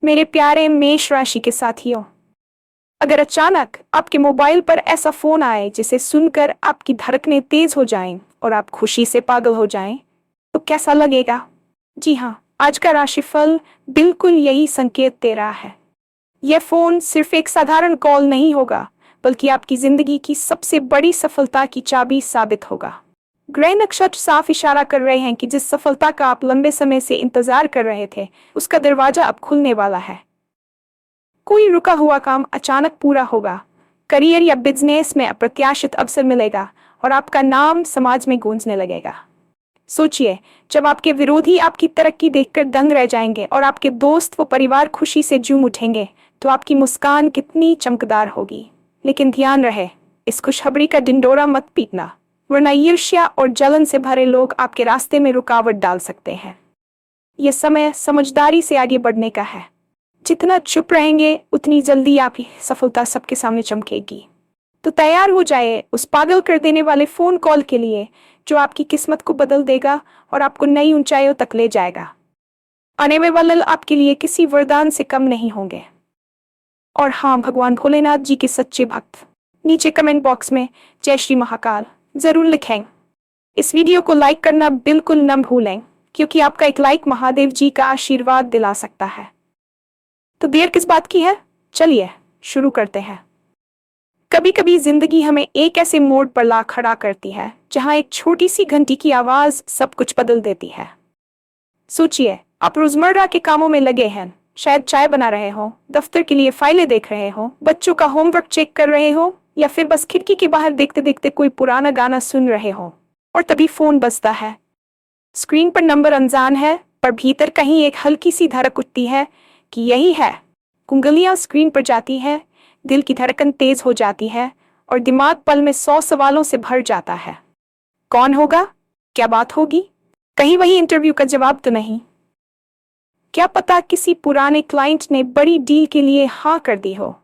मेरे प्यारे मेष राशि के साथियों, अगर अचानक आपके मोबाइल पर ऐसा फोन आए जिसे सुनकर आपकी धड़कनें तेज हो जाएं और आप खुशी से पागल हो जाएं, तो कैसा लगेगा? जी हाँ, आज का राशिफल बिल्कुल यही संकेत दे रहा है। यह फोन सिर्फ एक साधारण कॉल नहीं होगा, बल्कि आपकी जिंदगी की सबसे बड़ी सफलता की चाबी साबित होगा। ग्रह नक्षत्र साफ इशारा कर रहे हैं कि जिस सफलता का आप लंबे समय से इंतजार कर रहे थे, उसका दरवाजा अब खुलने वाला है। कोई रुका हुआ काम अचानक पूरा होगा, करियर या बिजनेस में अप्रत्याशित अवसर मिलेगा और आपका नाम समाज में गूंजने लगेगा। सोचिए, जब आपके विरोधी आपकी तरक्की देखकर दंग रह जाएंगे और आपके दोस्त व परिवार खुशी से झूम उठेंगे, तो आपकी मुस्कान कितनी चमकदार होगी। लेकिन ध्यान रहे, इस खुशखबरी का ढिंढोरा मत पीटना, वरना ईर्ष्या और जलन से भरे लोग आपके रास्ते में रुकावट डाल सकते हैं। यह समय समझदारी से आगे बढ़ने का है। जितना चुप रहेंगे, उतनी जल्दी आपकी सफलता सबके सामने चमकेगी। तो तैयार हो जाए उस पागल कर देने वाले फोन कॉल के लिए, जो आपकी किस्मत को बदल देगा और आपको नई ऊंचाइयों तक ले जाएगा। आने में वाले आपके लिए किसी वरदान से कम नहीं होंगे। और हाँ, भगवान भोलेनाथ जी के सच्चे भक्त नीचे कमेंट बॉक्स में जय श्री महाकाल जरूर लिखें। इस वीडियो को लाइक करना बिल्कुल न भूलें, क्योंकि आपका एक लाइक महादेव जी का आशीर्वाद दिला सकता है। तो देर किस बात की है, चलिए शुरू करते हैं। कभी कभी जिंदगी हमें एक ऐसे मोड़ पर ला खड़ा करती है जहां एक छोटी सी घंटी की आवाज सब कुछ बदल देती है। सोचिए, आप रोजमर्रा के कामों में लगे हैं, शायद चाय बना रहे हो, दफ्तर के लिए फाइलें देख रहे हो, बच्चों का होमवर्क चेक कर रहे हो, या फिर बस खिड़की के बाहर देखते देखते कोई पुराना गाना सुन रहे हो। और तभी फोन बजता है। स्क्रीन पर नंबर अनजान है, पर भीतर कहीं एक हल्की सी धड़क उठती है कि यही है। उंगलियां स्क्रीन पर जाती है, दिल की धड़कन तेज हो जाती है और दिमाग पल में 100 सवालों से भर जाता है। कौन होगा? क्या बात होगी? कहीं वही इंटरव्यू का जवाब तो नहीं? क्या पता किसी पुराने क्लाइंट ने बड़ी डील के लिए हाँ कर दी हो।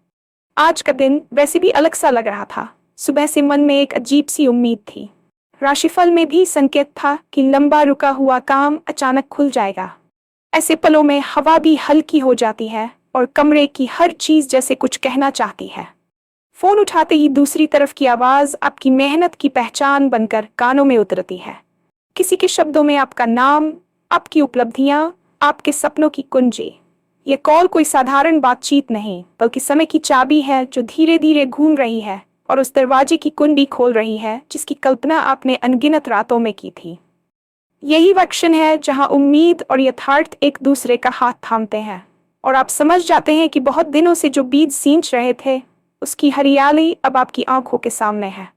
आज का दिन वैसे भी अलग सा लग रहा था। सुबह से मन में एक अजीब सी उम्मीद थी। राशिफल में भी संकेत था कि लंबा रुका हुआ काम अचानक खुल जाएगा। ऐसे पलों में हवा भी हल्की हो जाती है और कमरे की हर चीज जैसे कुछ कहना चाहती है। फोन उठाते ही दूसरी तरफ की आवाज आपकी मेहनत की पहचान बनकर कानों में उतरती है। किसी के शब्दों में आपका नाम, आपकी उपलब्धियां, आपके सपनों की कुंजी। ये कॉल कोई साधारण बातचीत नहीं, बल्कि समय की चाबी है जो धीरे धीरे घूम रही है और उस दरवाजे की कुंडी खोल रही है जिसकी कल्पना आपने अनगिनत रातों में की थी। यही वह क्षण है जहां उम्मीद और यथार्थ एक दूसरे का हाथ थामते हैं और आप समझ जाते हैं कि बहुत दिनों से जो बीज सींच रहे थे, उसकी हरियाली अब आपकी आंखों के सामने है।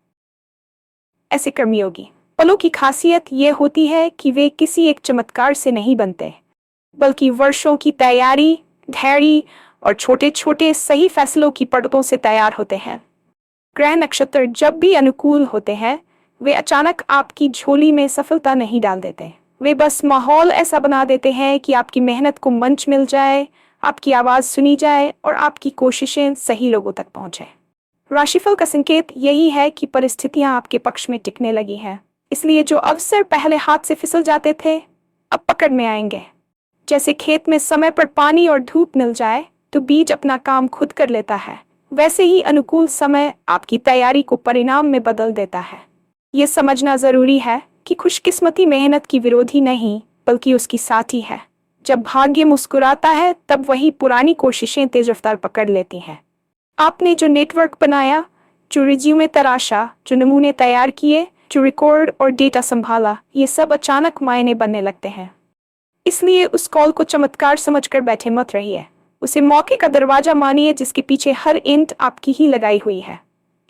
ऐसे कर्मयोगी पलों की खासियत यह होती है कि वे किसी एक चमत्कार से नहीं बनते, बल्कि वर्षों की तैयारी, धैर्य और छोटे छोटे सही फैसलों की परतों से तैयार होते हैं। ग्रह नक्षत्र जब भी अनुकूल होते हैं, वे अचानक आपकी झोली में सफलता नहीं डाल देते। वे बस माहौल ऐसा बना देते हैं कि आपकी मेहनत को मंच मिल जाए, आपकी आवाज सुनी जाए और आपकी कोशिशें सही लोगों तक पहुंचे। राशिफल का संकेत यही है कि परिस्थितियां आपके पक्ष में टिकने लगी हैं। इसलिए जो अवसर पहले हाथ से फिसल जाते थे, अब पकड़ में आएंगे। जैसे खेत में समय पर पानी और धूप मिल जाए तो बीज अपना काम खुद कर लेता है, वैसे ही अनुकूल समय आपकी तैयारी को परिणाम में बदल देता है। ये समझना जरूरी है कि खुशकिस्मती मेहनत की विरोधी नहीं, बल्कि उसकी साथी है। जब भाग्य मुस्कुराता है, तब वही पुरानी कोशिशें तेज रफ्तार पकड़ लेती हैं। आपने जो नेटवर्क बनाया, जो रिज्यूमे तराशा, जो नमूने तैयार किए, जो रिकॉर्ड और डेटा संभाला, ये सब अचानक मायने बनने लगते हैं। इसलिए उस कॉल को चमत्कार समझकर बैठे मत रहिए। उसे मौके का दरवाजा मानिए जिसके पीछे हर ईंट आपकी ही लगाई हुई है।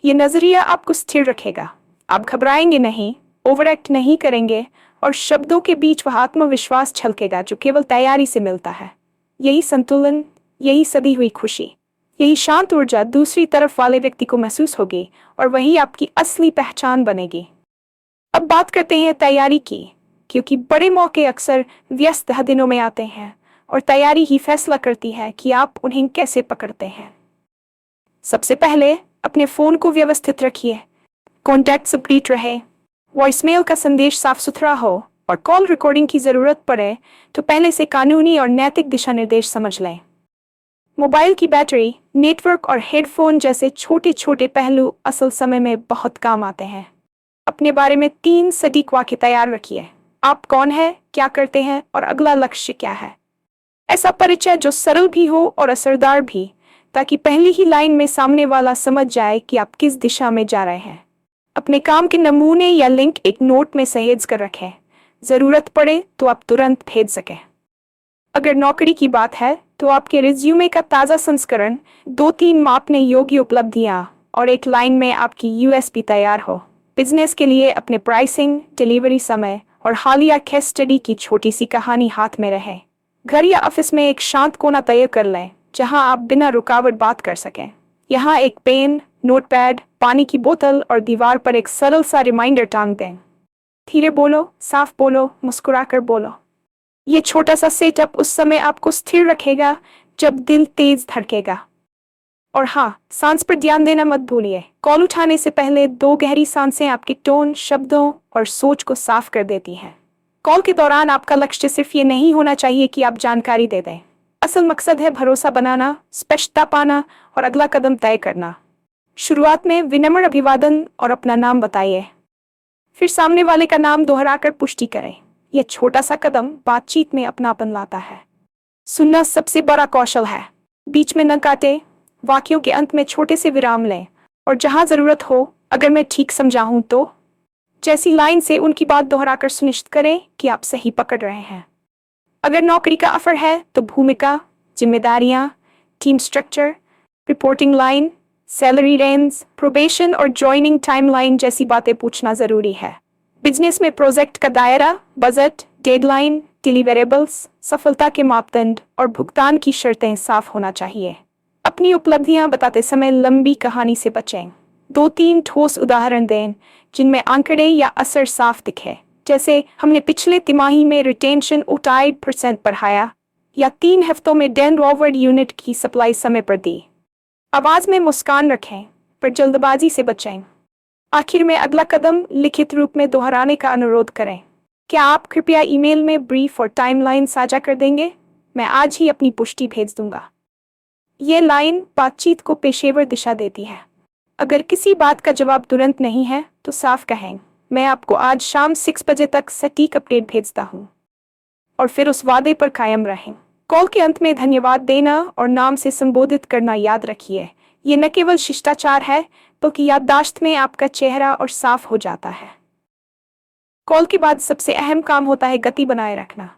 ये नजरिया आपको स्थिर रखेगा। आप घबराएंगे नहीं, ओवर एक्ट नहीं करेंगे और शब्दों के बीच वह आत्मविश्वास छलकेगा जो केवल तैयारी से मिलता है। यही संतुलन, यही सदी हुई खुशी, यही शांत ऊर्जा दूसरी तरफ वाले व्यक्ति को महसूस होगी और वही आपकी असली पहचान बनेगी। अब बात करते हैं तैयारी की, क्योंकि बड़े मौके अक्सर व्यस्त दिनों में आते हैं और तैयारी ही फैसला करती है कि आप उन्हें कैसे पकड़ते हैं। सबसे पहले अपने फोन को व्यवस्थित रखिए। कॉन्टैक्ट अपडेट रहे, वॉइसमेल का संदेश साफ सुथरा हो और कॉल रिकॉर्डिंग की जरूरत पड़े तो पहले से कानूनी और नैतिक दिशा निर्देश समझ लें। मोबाइल की बैटरी, नेटवर्क और हेडफोन जैसे छोटे छोटे पहलू असल समय में बहुत काम आते हैं। अपने बारे में 3 सटीक वाक्य तैयार रखिए। आप कौन हैं, क्या करते हैं और अगला लक्ष्य क्या है। ऐसा परिचय जो सरल भी हो और असरदार भी, ताकि पहली ही लाइन में सामने वाला समझ जाए कि आप किस दिशा में जा रहे हैं। अपने काम के नमूने या लिंक एक नोट में सहेज कर रखें। जरूरत पड़े तो आप तुरंत भेज सकें। अगर नौकरी की बात है तो आपके रिज्यूमे का ताज़ा संस्करण, 2-3 मापने योग्य उपलब्धियां और एक लाइन में आपकी यूएसपी तैयार हो। बिजनेस के लिए अपने प्राइसिंग, डिलीवरी समय और हालिया केस स्टडी की छोटी सी कहानी हाथ में रहे। घर या ऑफिस में एक शांत कोना तय कर लें जहां आप बिना रुकावट बात कर सकें। यहाँ एक पेन, नोटपैड, पानी की बोतल और दीवार पर एक सरल सा रिमाइंडर टांग दें। धीरे बोलो, साफ बोलो, मुस्कुराकर बोलो। ये छोटा सा सेटअप उस समय आपको स्थिर रखेगा जब दिल तेज धड़केगा। और हाँ, सांस पर ध्यान देना मत भूलिए। कॉल उठाने से पहले 2 गहरी सांसें आपके टोन, शब्दों और सोच को साफ कर देती हैं। कॉल के दौरान आपका लक्ष्य सिर्फ ये नहीं होना चाहिए कि आप जानकारी दे दें। असल मकसद है भरोसा बनाना, स्पष्टता पाना और अगला कदम तय करना। शुरुआत में विनम्र अभिवादन और अपना नाम बताइए। फिर सामने वाले का नाम दोहराकर पुष्टि करें। यह छोटा सा कदम बातचीत में अपनापन लाता है। सुनना सबसे बड़ा कौशल है। बीच में न काटे, वाक्यों के अंत में छोटे से विराम लें और जहां जरूरत हो, अगर मैं ठीक समझा हूं तो, जैसी लाइन से उनकी बात दोहराकर सुनिश्चित करें कि आप सही पकड़ रहे हैं। अगर नौकरी का ऑफर है तो भूमिका, जिम्मेदारियां, team structure, reporting line, salary range, probation और ज्वाइनिंग टाइमलाइन जैसी बातें पूछना जरूरी है। बिजनेस में प्रोजेक्ट का दायरा, बजट, डेडलाइन, डिलीवरेबल्स, सफलता के मापदंड और भुगतान की शर्तें साफ होना चाहिए। अपनी उपलब्धियां बताते समय लंबी कहानी से बचें। 2-3 ठोस उदाहरण दें जिनमें आंकड़े या असर साफ दिखे, जैसे हमने पिछले तिमाही में रिटेंशन 28% बढ़ाया या 3 हफ्तों में 10 फॉरवर्ड यूनिट की सप्लाई समय पर दी। आवाज में मुस्कान रखें पर जल्दबाजी से बचें। आखिर में अगला कदम लिखित रूप में दोहराने का अनुरोध करें। क्या आप कृपया ईमेल में ब्रीफ और टाइमलाइन साझा कर देंगे? मैं आज ही अपनी पुष्टि भेज दूंगा। ये लाइन बातचीत को पेशेवर दिशा देती है। अगर किसी बात का जवाब तुरंत नहीं है तो साफ कहें, मैं आपको आज शाम 6 बजे तक सटीक अपडेट भेजता हूँ। और फिर उस वादे पर कायम रहें। कॉल के अंत में धन्यवाद देना और नाम से संबोधित करना याद रखिए। ये न केवल शिष्टाचार है बल्कि याददाश्त में आपका चेहरा और साफ हो जाता है। कॉल के बाद सबसे अहम काम होता है गति बनाए रखना।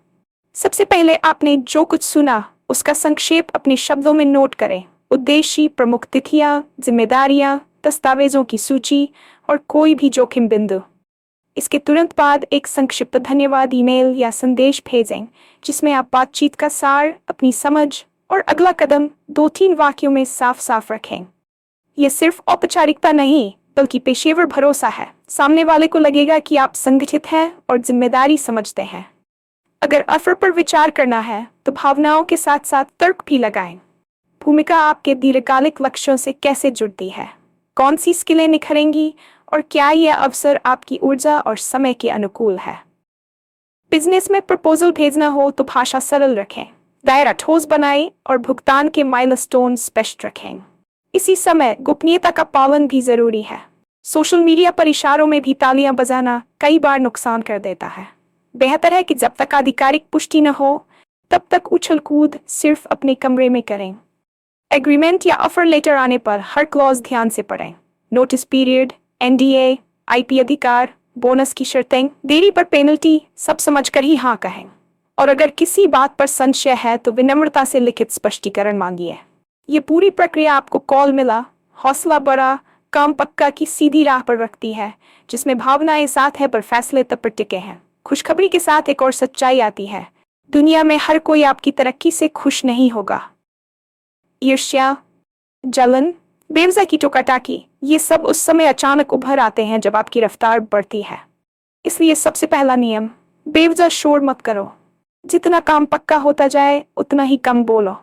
सबसे पहले आपने जो कुछ सुना उसका संक्षेप अपने शब्दों में नोट करें। उद्देश्य, प्रमुख तिथियां, जिम्मेदारियां, दस्तावेजों की सूची और कोई भी जोखिम बिंदु। इसके तुरंत बाद एक संक्षिप्त धन्यवाद ईमेल या संदेश भेजें जिसमें आप बातचीत का सार, अपनी समझ और अगला कदम 2-3 वाक्यों में साफ साफ रखें। यह सिर्फ औपचारिकता नहीं बल्कि पेशेवर भरोसा है। सामने वाले को लगेगा कि आप संगठित हैं और जिम्मेदारी समझते हैं। अगर ऑफर पर विचार करना है तो भावनाओं के साथ साथ तर्क भी लगाएं। भूमिका आपके दीर्घकालिक लक्ष्यों से कैसे जुड़ती है, कौन सी स्किलें निखरेंगी और क्या यह अवसर आपकी ऊर्जा और समय के अनुकूल है। बिजनेस में प्रपोजल भेजना हो तो भाषा सरल रखें, दायरा ठोस बनाएं और भुगतान के माइलस्टोन स्पष्ट रखें। इसी समय गोपनीयता का पालन भी जरूरी है। सोशल मीडिया पर इशारों में भी तालियां बजाना कई बार नुकसान कर देता है। बेहतर है कि जब तक आधिकारिक पुष्टि न हो तब तक उछल कूद सिर्फ अपने कमरे में करें। एग्रीमेंट या ऑफर लेटर आने पर हर क्लॉज ध्यान से पढ़ें। नोटिस पीरियड, एनडीए, आईपी अधिकार, बोनस की शर्तें, देरी पर पेनल्टी, सब समझकर ही हाँ कहें। और अगर किसी बात पर संशय है तो विनम्रता से लिखित स्पष्टीकरण मांगिए। ये पूरी प्रक्रिया आपको कॉल मिला, हौसला बढ़ा, काम पक्का की सीधी राह पर रखती है, जिसमें भावनाएं साथ है पर फैसले तब पर टिके हैं। खुशखबरी के साथ एक और सच्चाई आती है, दुनिया में हर कोई आपकी तरक्की से खुश नहीं होगा। ईर्ष्या, जलन, बेवजह की टोकाटाकी, ये सब उस समय अचानक उभर आते हैं जब आपकी रफ्तार बढ़ती है। इसलिए सबसे पहला नियम, बेवजह शोर मत करो। जितना काम पक्का होता जाए उतना ही कम बोलो।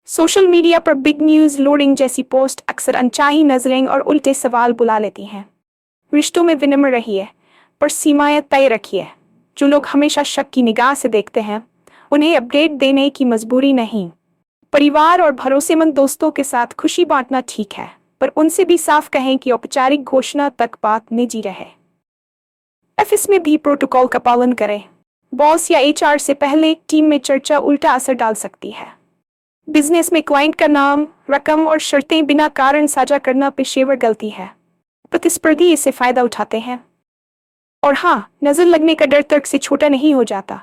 सोशल मीडिया पर बिग न्यूज लोडिंग जैसी पोस्ट अक्सर अनचाही नजरें और उल्टे सवाल बुला लेती हैं। रिश्तों में विनम्र रहिए पर सीमाएं तय रखिए। जो लोग हमेशा शक की निगाह से देखते हैं उन्हें अपडेट देने की मजबूरी नहीं। परिवार और भरोसेमंद दोस्तों के साथ खुशी बांटना ठीक है, पर उनसे भी साफ कहें कि औपचारिक घोषणा तक बात निजी रहे। ऑफिस में भी प्रोटोकॉल का पालन करें। बॉस या एचआर से पहले टीम में चर्चा उल्टा असर डाल सकती है। बिजनेस में क्लाइंट का नाम, रकम और शर्तें बिना कारण साझा करना पेशेवर गलती है। प्रतिस्पर्धी इससे फायदा उठाते हैं। और हाँ, नजर लगने का डर तर्क से छोटा नहीं हो जाता।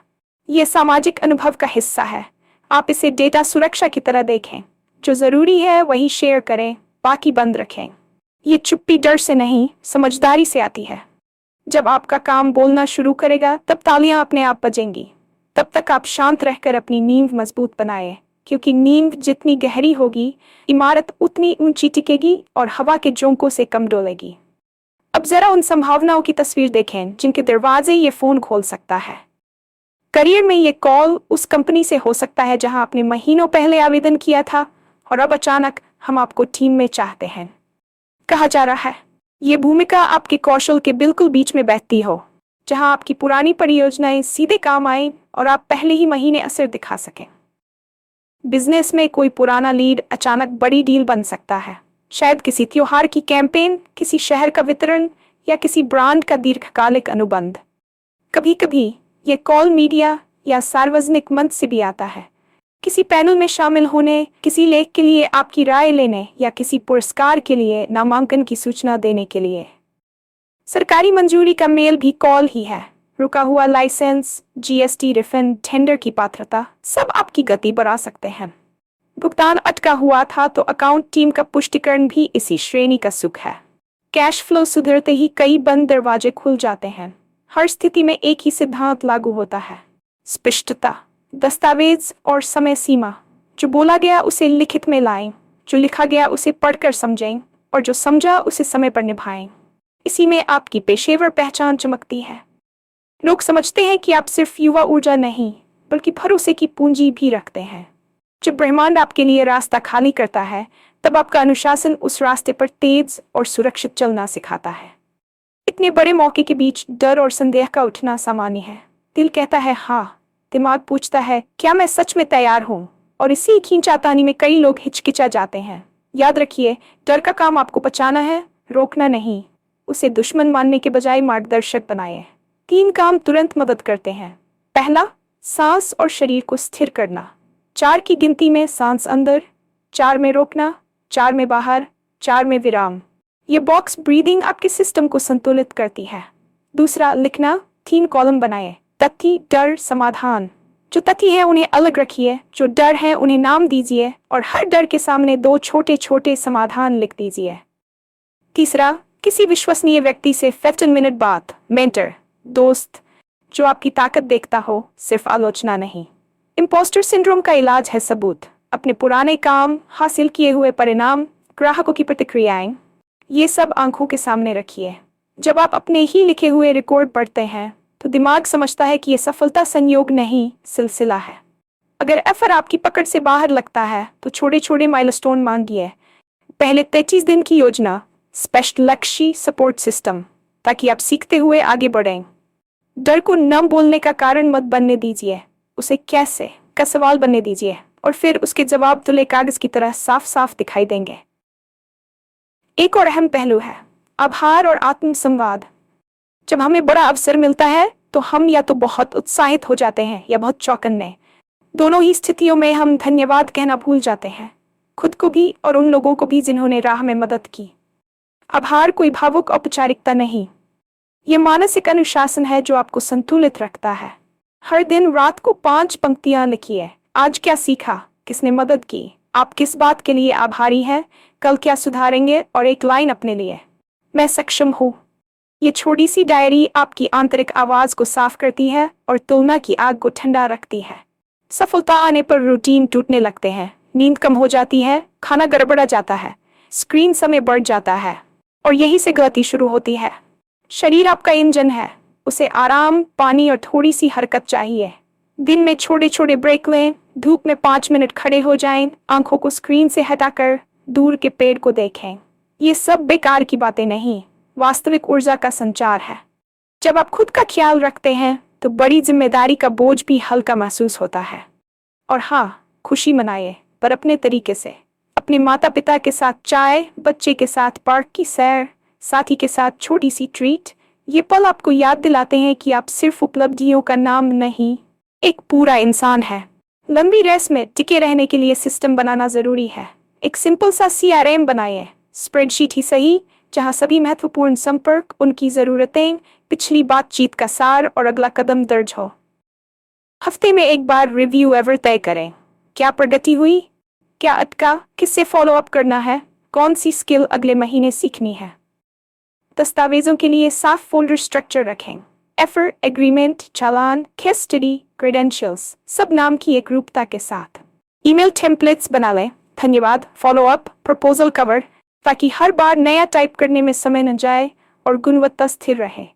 ये सामाजिक अनुभव का हिस्सा है। आप इसे डेटा सुरक्षा की तरह देखें। जो जरूरी है वही शेयर करें, बाकी बंद रखें। ये चुप्पी डर से नहीं, समझदारी से आती है। जब आपका काम बोलना शुरू करेगा तब तालियां अपने आप बजेंगी। तब तक आप शांत रहकर अपनी नींव मजबूत बनाए, क्योंकि नींव जितनी गहरी होगी, इमारत उतनी ऊंची टिकेगी और हवा के झोंकों से कम डोलेगी। अब जरा उन संभावनाओं की तस्वीर देखें जिनके दरवाजे ये फोन खोल सकता है। करियर में ये कॉल उस कंपनी से हो सकता है जहां आपने महीनों पहले आवेदन किया था और अब अचानक हम आपको टीम में चाहते हैं। कहा जा रहा है ये भूमिका आपके कौशल के बिल्कुल बीच में बैठती हो, जहां आपकी पुरानी परियोजनाएं सीधे काम आए और आप पहले ही महीने असर दिखा सकें। बिजनेस में कोई पुराना लीड अचानक बड़ी डील बन सकता है। शायद किसी त्योहार की कैंपेन, किसी शहर का वितरण या किसी ब्रांड का दीर्घकालिक अनुबंध। कभी कभी ये कॉल मीडिया या सार्वजनिक मंच से भी आता है। किसी पैनल में शामिल होने, किसी लेख के लिए आपकी राय लेने या किसी पुरस्कार के लिए नामांकन की सूचना देने के लिए। सरकारी मंजूरी का मेल भी कॉल ही है। रुका हुआ लाइसेंस, जीएसटी रिफंड, टेंडर की पात्रता, सब आपकी गति बढ़ा सकते हैं। भुगतान अटका हुआ था तो अकाउंट टीम का पुष्टिकरण भी इसी श्रेणी का सुख है। कैश फ्लो सुधरते ही कई बंद दरवाजे खुल जाते हैं। हर स्थिति में एक ही सिद्धांत लागू होता है, स्पष्टता, दस्तावेज और समय सीमा। जो बोला गया उसे लिखित में लाएं, जो लिखा गया उसे पढ़कर समझें और जो समझा उसे समय पर निभाएं। इसी में आपकी पेशेवर पहचान चमकती है। लोग समझते हैं कि आप सिर्फ युवा ऊर्जा नहीं बल्कि भरोसे की पूंजी भी रखते हैं। जब ब्रह्मांड आपके लिए रास्ता खाली करता है तब आपका अनुशासन उस रास्ते पर तेज और सुरक्षित चलना सिखाता है। इतने बड़े मौके के बीच डर और संदेह का उठना सामान्य है। दिल कहता है हाँ, दिमाग पूछता है क्या मैं सच में तैयार हूँ, और इसी खींचातानी में कई लोग हिचकिचा जाते हैं। याद रखिए, डर का काम आपको बचाना है, रोकना नहीं। उसे दुश्मन मानने के बजाय मार्गदर्शक बनाए। 3 काम तुरंत मदद करते हैं। पहला, सांस और शरीर को स्थिर करना। 4 की गिनती में सांस अंदर, 4 में रोकना, 4 में बाहर, 4 में विराम। ये बॉक्स ब्रीदिंग आपके सिस्टम को संतुलित करती है। दूसरा, लिखना। 3 कॉलम बनाए। तथ्य, डर, समाधान। जो तथ्य है उन्हें अलग रखिए, जो डर है उन्हें नाम दीजिए और हर डर के सामने 2 छोटे छोटे समाधान लिख दीजिए। तीसरा, किसी विश्वसनीय व्यक्ति से 15 मिनट बात। मेंटर, दोस्त जो आपकी ताकत देखता हो, सिर्फ आलोचना नहीं। इम्पोस्टर सिंड्रोम का इलाज है सबूत। अपने पुराने काम, हासिल किए हुए परिणाम, ग्राहकों की प्रतिक्रियाएं, ये सब आंखों के सामने रखिए। जब आप अपने ही लिखे हुए रिकॉर्ड पढ़ते हैं तो दिमाग समझता है कि यह सफलता संयोग नहीं, सिलसिला है। अगर एफर आपकी पकड़ से बाहर लगता है तो छोटे छोटे माइलस्टोन मांगिए। पहले 33 दिन की योजना, स्पष्ट लक्ष्य, सपोर्ट सिस्टम, ताकि आप सीखते हुए आगे बढ़ें। डर को न बोलने का कारण मत बनने दीजिए, उसे कैसे का सवाल बनने दीजिए और फिर उसके जवाब तुले कागज की तरह साफ साफ दिखाई देंगे। एक और अहम पहलू है आभार और आत्मसंवाद। जब हमें बड़ा अवसर मिलता है तो हम या तो बहुत उत्साहित हो जाते हैं या बहुत चौकन्ने। दोनों ही स्थितियों में हम धन्यवाद कहना भूल जाते हैं, खुद को भी और उन लोगों को भी जिन्होंने राह में मदद की। आभार कोई भावुक औपचारिकता नहीं, ये मानसिक अनुशासन है जो आपको संतुलित रखता है। हर दिन रात को 5 पंक्तियां लिखिए। आज क्या सीखा, किसने मदद की, आप किस बात के लिए आभारी हैं, कल क्या सुधारेंगे, और एक लाइन अपने लिए, मैं सक्षम हूँ। ये छोटी सी डायरी आपकी आंतरिक आवाज को साफ करती है और तुलना की आग को ठंडा रखती है। सफलता आने पर रूटीन टूटने लगते हैं, नींद कम हो जाती है, खाना गड़बड़ा जाता है, स्क्रीन समय बढ़ जाता है और यही से गलती शुरू होती है। शरीर आपका इंजन है, उसे आराम, पानी और थोड़ी सी हरकत चाहिए। दिन में छोटे छोटे ब्रेक लें, धूप में 5 मिनट खड़े हो जाएं, आंखों को स्क्रीन से हटाकर दूर के पेड़ को देखें। ये सब बेकार की बातें नहीं, वास्तविक ऊर्जा का संचार है। जब आप खुद का ख्याल रखते हैं तो बड़ी जिम्मेदारी का बोझ भी हल्का महसूस होता है। और हाँ, खुशी मनाइए, पर अपने तरीके से। अपने माता पिता के साथ चाय, बच्चे के साथ पार्क की सैर, साथी के साथ छोटी सी ट्रीट, ये पल आपको याद दिलाते हैं कि आप सिर्फ उपलब्धियों का नाम नहीं, एक पूरा इंसान है। लंबी रेस में टिके रहने के लिए सिस्टम बनाना जरूरी है। एक सिंपल सा CRM बनाइए, स्प्रेडशीट ही सही, जहां सभी महत्वपूर्ण संपर्क, उनकी जरूरतें, पिछली बातचीत का सार और अगला कदम दर्ज हो। हफ्ते में एक बार रिव्यू एवर तय करें। क्या प्रगति हुई, क्या अटका, किससे फॉलो अप करना है, कौन सी स्किल अगले महीने सीखनी है। दस्तावेजों के लिए साफ फोल्डर स्ट्रक्चर रखें। एफर, एग्रीमेंट, चालान, केस स्टडी, क्रेडेंशियल्स, सब नाम की एक रूपता के साथ। ईमेल टेम्पलेट्स बना लें, धन्यवाद, फॉलो अप, प्रपोजल कवर, ताकि हर बार नया टाइप करने में समय न जाए और गुणवत्ता स्थिर रहे।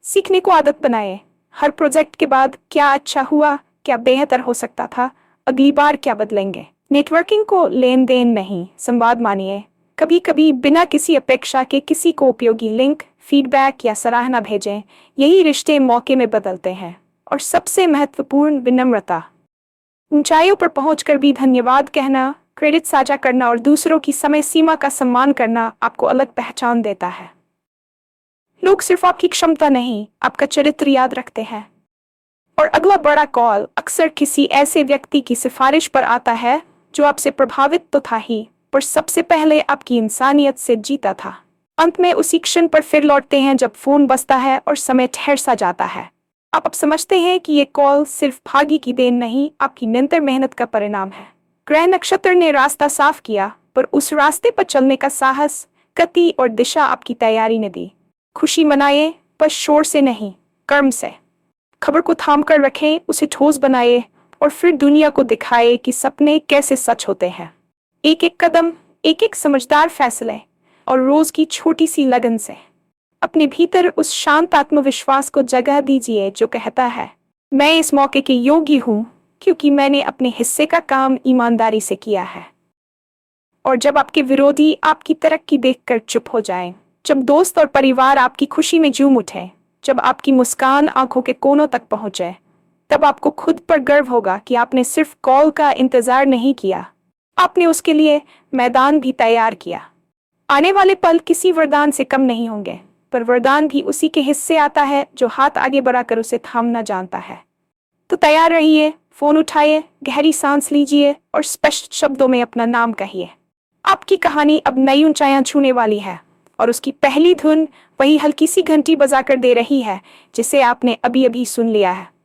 सीखने को आदत बनाएं। हर प्रोजेक्ट के बाद क्या अच्छा हुआ, क्या बेहतर हो सकता था, अगली बार क्या बदलेंगे। नेटवर्किंग को लेन देन नहीं, संवाद मानिए। कभी कभी बिना किसी अपेक्षा के किसी को उपयोगी लिंक, फीडबैक या सराहना भेजें। यही रिश्ते मौके में बदलते हैं। और सबसे महत्वपूर्ण, विनम्रता। ऊंचाइयों पर पहुंचकर भी धन्यवाद कहना, क्रेडिट साझा करना और दूसरों की समय सीमा का सम्मान करना आपको अलग पहचान देता है। लोग सिर्फ आपकी क्षमता नहीं, आपका चरित्र याद रखते हैं। और अगला बड़ा कॉल अक्सर किसी ऐसे व्यक्ति की सिफारिश पर आता है जो आपसे प्रभावित तो था ही, पर सबसे पहले आपकी इंसानियत से जीता था। अंत में उसी क्षण पर फिर लौटते हैं जब फोन बजता है और समय ठहर सा जाता है। आप अब समझते हैं कि ये कॉल सिर्फ भाग्य की देन नहीं, आपकी निरंतर मेहनत का परिणाम है। ग्रह नक्षत्र ने रास्ता साफ किया, पर उस रास्ते पर चलने का साहस, गति और दिशा आपकी तैयारी ने दी। खुशी मनाइए, पर शोर से नहीं, कर्म से। खबर को थाम कर रखें, उसे ठोस बनाइए और फिर दुनिया को दिखाए कि सपने कैसे सच होते हैं। एक एक कदम, एक एक समझदार फैसले और रोज की छोटी सी लगन से अपने भीतर उस शांत आत्मविश्वास को जगह दीजिए जो कहता है, मैं इस मौके के योग्य हूँ क्योंकि मैंने अपने हिस्से का काम ईमानदारी से किया है। और जब आपके विरोधी आपकी तरक्की देखकर चुप हो जाएं, जब दोस्त और परिवार आपकी खुशी में झूम उठे, जब आपकी मुस्कान आंखों के कोनों तक पहुंचे, तब आपको खुद पर गर्व होगा कि आपने सिर्फ कॉल का इंतजार नहीं किया, आपने उसके लिए मैदान भी तैयार किया। आने वाले पल किसी वरदान से कम नहीं होंगे, पर वरदान भी उसी के हिस्से आता है जो हाथ आगे बढ़ाकर उसे थामना जानता है। तो तैयार रहिए, फोन उठाइए, गहरी सांस लीजिए और स्पष्ट शब्दों में अपना नाम कहिए। आपकी कहानी अब नई ऊंचाइयां छूने वाली है और उसकी पहली धुन वही हल्की सी घंटी बजाकर दे रही है जिसे आपने अभी अभी सुन लिया है।